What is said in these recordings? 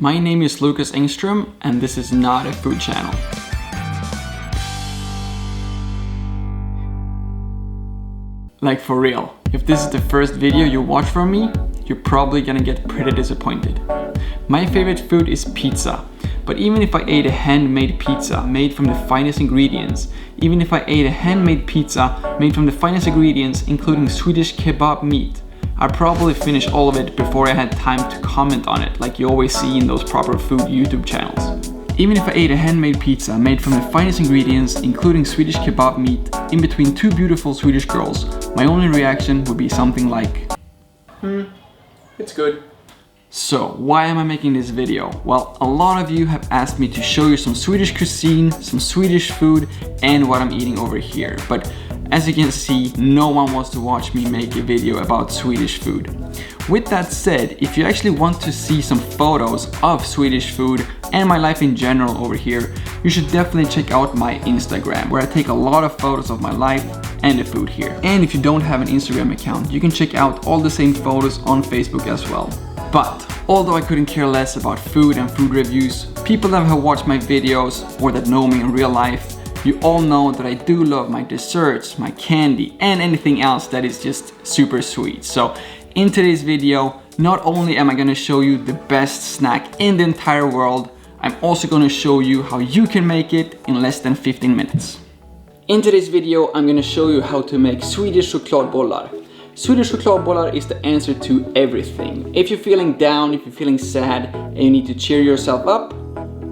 My name is Lucas Engström and this is not a food channel. Like for real, if this is the first video you watch from me, you're probably gonna get pretty disappointed. My favorite food is pizza, but even if I ate a handmade pizza made from the finest ingredients, including Swedish kebab meat, I'd probably finish all of it before I had time to comment on it, like you always see in those proper food YouTube channels. Even if I ate a handmade pizza made from the finest ingredients, including Swedish kebab meat, in between two beautiful Swedish girls, my only reaction would be something like, it's good. So, why am I making this video? Well, a lot of you have asked me to show you some Swedish cuisine, some Swedish food, and what I'm eating over here. But as you can see, no one wants to watch me make a video about Swedish food. With that said, if you actually want to see some photos of Swedish food and my life in general over here, you should definitely check out my Instagram, where I take a lot of photos of my life and the food here. And if you don't have an Instagram account, you can check out all the same photos on Facebook as well. But although I couldn't care less about food and food reviews, people that have watched my videos or that know me in real life, you all know that I do love my desserts, my candy, and anything else that is just super sweet. So in today's video, not only am I gonna show you the best snack in the entire world, I'm also gonna show you how you can make it in less than 15 minutes. In today's video, I'm gonna show you how to make Swedish chokladbollar. Swedish chokladbollar is the answer to everything. If you're feeling down, if you're feeling sad, and you need to cheer yourself up,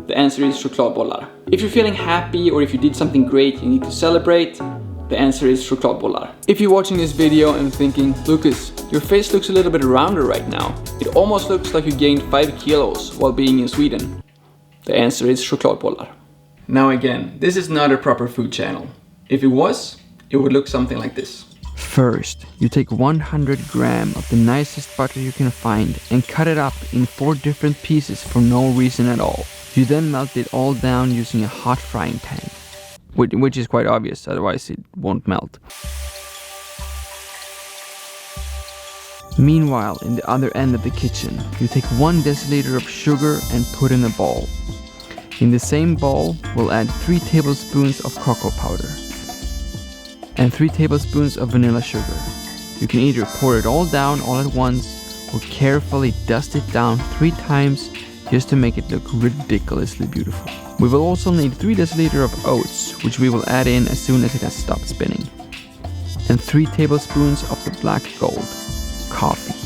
the answer is chokladbollar. If you're feeling happy or if you did something great, you need to celebrate, the answer is chokladbollar. If you're watching this video and thinking, Lucas, your face looks a little bit rounder right now. It almost looks like you gained 5 kilos while being in Sweden. The answer is chokladbollar. Now again, this is not a proper food channel. If it was, it would look something like this. First, you take 100 grams of the nicest butter you can find and cut it up in 4 different pieces for no reason at all. You then melt it all down using a hot frying pan, which is quite obvious, otherwise it won't melt. Meanwhile, in the other end of the kitchen, you take 1 deciliter of sugar and put in a bowl. In the same bowl, we'll add 3 tablespoons of cocoa powder and 3 tablespoons of vanilla sugar. You can either pour it all down all at once or carefully dust it down 3 times just to make it look ridiculously beautiful. We will also need 3 deciliter of oats, which we will add in as soon as it has stopped spinning. And 3 tablespoons of the black gold, coffee.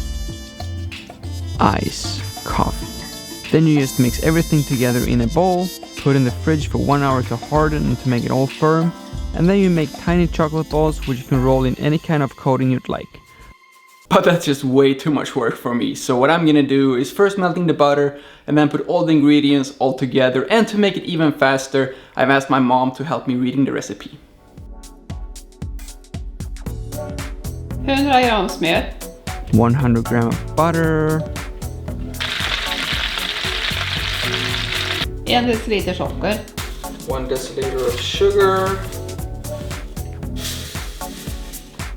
Ice coffee. Then you just mix everything together in a bowl, put in the fridge for 1 hour to harden and to make it all firm, and then you make tiny chocolate balls which you can roll in any kind of coating you'd like. But that's just way too much work for me, so what I'm gonna do is first melting the butter and then put all the ingredients all together, and to make it even faster, I've asked my mom to help me reading the recipe. 100 gram smör. 100 grams of butter. 1 deciliter socker. 1 deciliter of sugar.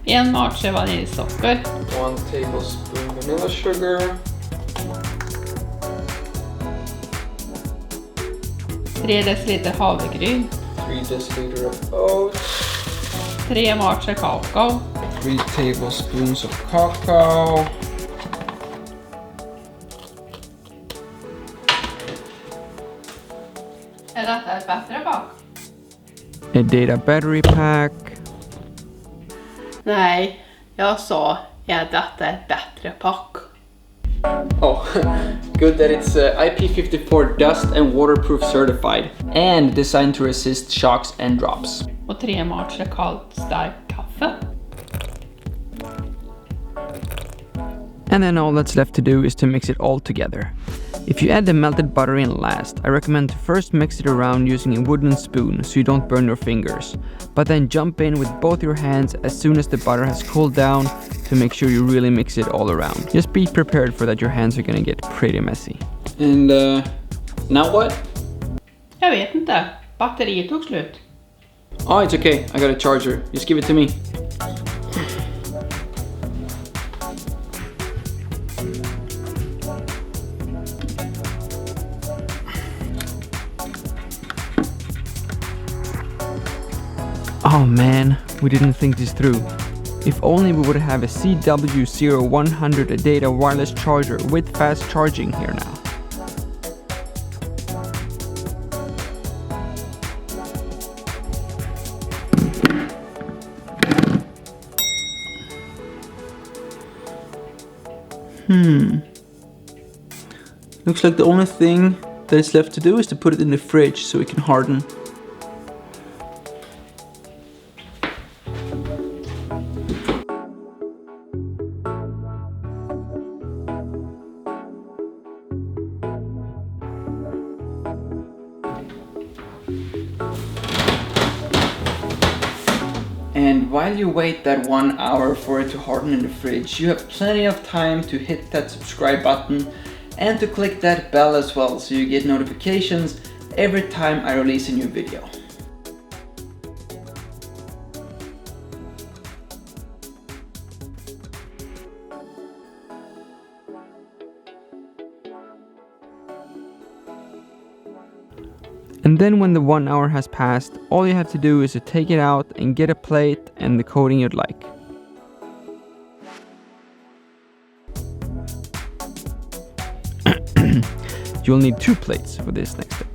1 matsked vaniljsocker. 1 tablespoon vanilla sugar. 3 deciliter havregryn. 3 deciliter of oats. 3 matsked kakao. 3 tablespoons of cocoa. Är detta ett bättre bak? ADATA battery pack. Nej, jag sa är detta ett bättre pack. Oh, good that it's IP54 dust and waterproof certified and designed to resist shocks and drops. Och 3 matsked kallt starkt kaffe. And then all that's left to do is to mix it all together. If you add the melted butter in last, I recommend to first mix it around using a wooden spoon so you don't burn your fingers, but then jump in with both your hands as soon as the butter has cooled down to make sure you really mix it all around. Just be prepared for that your hands are gonna get pretty messy. And now what? Jag vet inte. Batteriet tog slut. Oh, it's okay. I got a charger. Just give it to me. Oh man, we didn't think this through. If only we would have a CW0100 ADATA wireless charger with fast charging here now. Looks like the only thing that is left to do is to put it in the fridge so it can harden. And while you wait that 1 hour for it to harden in the fridge, you have plenty of time to hit that subscribe button and to click that bell as well so you get notifications every time I release a new video. And then when the 1 hour has passed, all you have to do is to take it out and get a plate and the coating you'd like. You'll need 2 plates for this next step.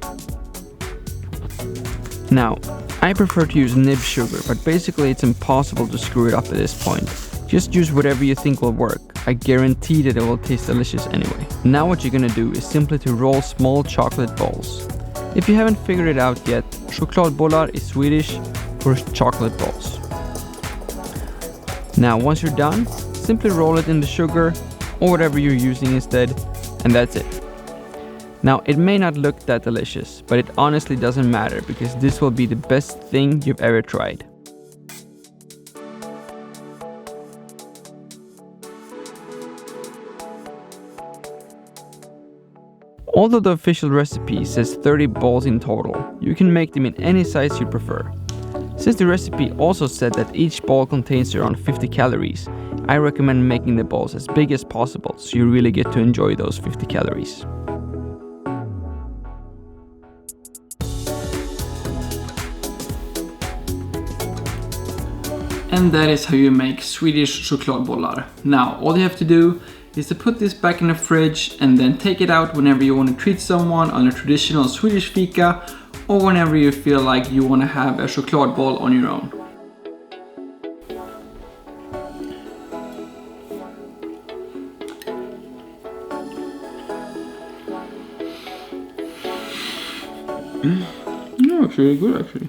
Now, I prefer to use nib sugar, but basically it's impossible to screw it up at this point. Just use whatever you think will work. I guarantee that it will taste delicious anyway. Now what you're gonna do is simply to roll small chocolate balls. If you haven't figured it out yet, Chokladbollar is Swedish for chocolate balls. Now once you're done, simply roll it in the sugar or whatever you're using instead, and that's it. Now it may not look that delicious, but it honestly doesn't matter because this will be the best thing you've ever tried. Although the official recipe says 30 balls in total, you can make them in any size you prefer. Since the recipe also said that each ball contains around 50 calories, I recommend making the balls as big as possible so you really get to enjoy those 50 calories. And that is how you make Swedish chokladbollar. Now all you have to do is to put this back in the fridge and then take it out whenever you want to treat someone on a traditional Swedish fika or whenever you feel like you want to have a chokladboll on your own. No, it's really good actually.